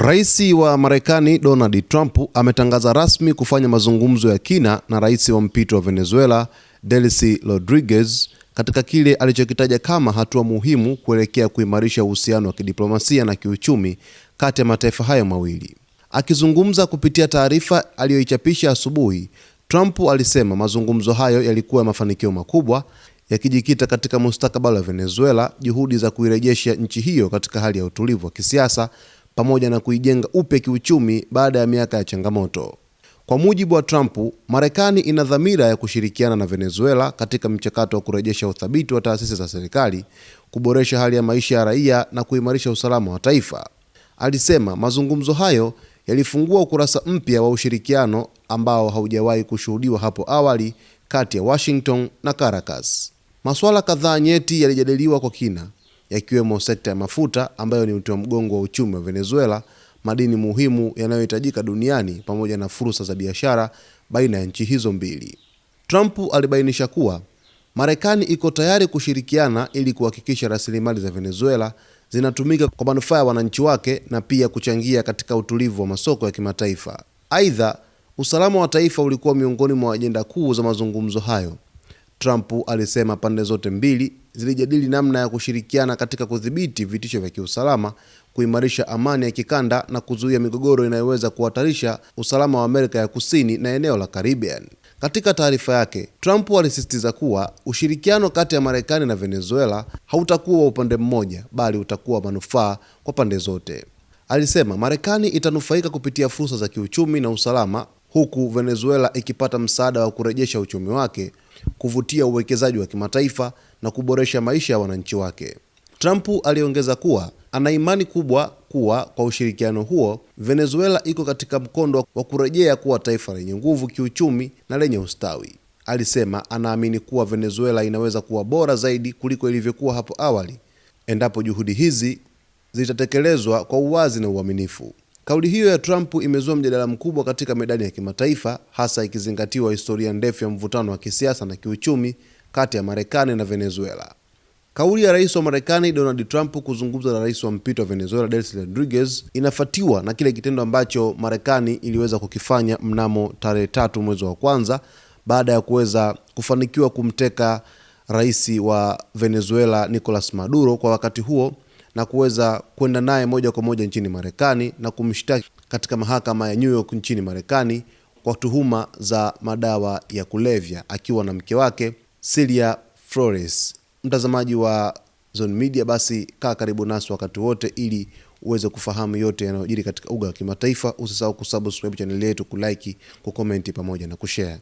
Rais wa Marekani Donald Trump ametangaza rasmi kufanya mazungumzo ya kina na rais wa mpito wa Venezuela Delcy Rodriguez katika kile alichokitaja kama hatua muhimu kuelekea kuimarisha uhusiano wa kidiplomasia na kiuchumi kati ya mataifa hayo mawili. Akizungumza kupitia taarifa aliyoichapisha asubuhi, Trump alisema mazungumzo hayo yalikuwa mafanikio makubwa, yakijikita katika mustakabali wa Venezuela, juhudi za kuirejesha nchi hiyo katika hali ya utulivu wa kisiasa pamoja na kuijenga upya kiuchumi baada ya miaka ya changamoto. Kwa mujibu wa Trump, Marekani ina dhamira ya kushirikiana na Venezuela katika mchakato wa kurejesha uthabiti wa taasisi za serikali, kuboresha hali ya maisha ya raia na kuimarisha usalama wa taifa. Alisema mazungumzo hayo yalifungua ukurasa mpya wa ushirikiano ambao haujawahi kushuhudiwa hapo awali kati ya Washington na Caracas. Masuala kadhaa nyeti yalijadiliwa kwa kina, yakiwemo sekta ya mafuta ambayo ni uti wa mgongo wa uchumi wa Venezuela, madini muhimu yanayohitajika duniani pamoja na fursa za biashara baina ya nchi hizo mbili. Trump alibainisha kuwa Marekani iko tayari kushirikiana ili kuhakikisha rasilimali za Venezuela zinatumika kwa manufaa ya wananchi wake na pia kuchangia katika utulivu wa masoko ya kimataifa. Aidha, usalama wa taifa ulikuwa miongoni mwa ajenda kuu za mazungumzo hayo. Trump alisema pande zote mbili zilijadili namna ya kushirikiana katika kudhibiti vitisho vya kiusalama, kuimarisha amani ya kikanda na kuzuia migogoro inayoweza kuhatarisha usalama wa Amerika ya Kusini na eneo la Caribbean. Katika taarifa yake, Trump alisisitiza kuwa ushirikiano kati ya Marekani na Venezuela hautakuwa wa upande mmoja, bali utakuwa manufaa kwa pande zote. Alisema Marekani itanufaika kupitia fursa za kiuchumi na usalama, huku Venezuela ikipata msaada wa kurejesha uchumi wake, kuvutia uwekezaji wa kimataifa na kuboresha maisha ya wananchi wake. Trump aliongeza kuwa ana imani kubwa kuwa kwa ushirikiano huo, Venezuela iko katika mkondo wa kurejea kuwa taifa lenye nguvu kiuchumi na lenye ustawi. Alisema anaamini kuwa Venezuela inaweza kuwa bora zaidi kuliko ilivyokuwa hapo awali endapo juhudi hizi zitatekelezwa kwa uwazi na uaminifu. Kauli hiyo ya Trump imezua mjadala mkubwa katika medani ya kimataifa, hasa ikizingatiwa historia ndefu ya mvutano wa kisiasa na kiuchumi kati ya Marekani na Venezuela. Kauli ya rais wa Marekani Donald Trump kuzungumza na rais wa mpito wa Venezuela Delcy Rodriguez inafuatiwa na kile kitendo ambacho Marekani iliweza kukifanya mnamo tarehe 3 mwezi wa kwanza baada ya kuweza kufanikiwa kumteka rais wa Venezuela Nicolas Maduro kwa wakati huo na kuweza kwenda naye moja kwa moja nchini Marekani na kumshtaki katika mahakama ya New York nchini Marekani kwa tuhuma za madawa ya kulevya akiwa na mke wake Celia Flores. Mtazamaji wa Zone Media, basi kaa karibu nasi wakati wote ili uweze kufahamu yote yanayojiri katika uga wa kimataifa. Usisahau kusubscribe channel yetu, kulike, kucomment pamoja na kushare.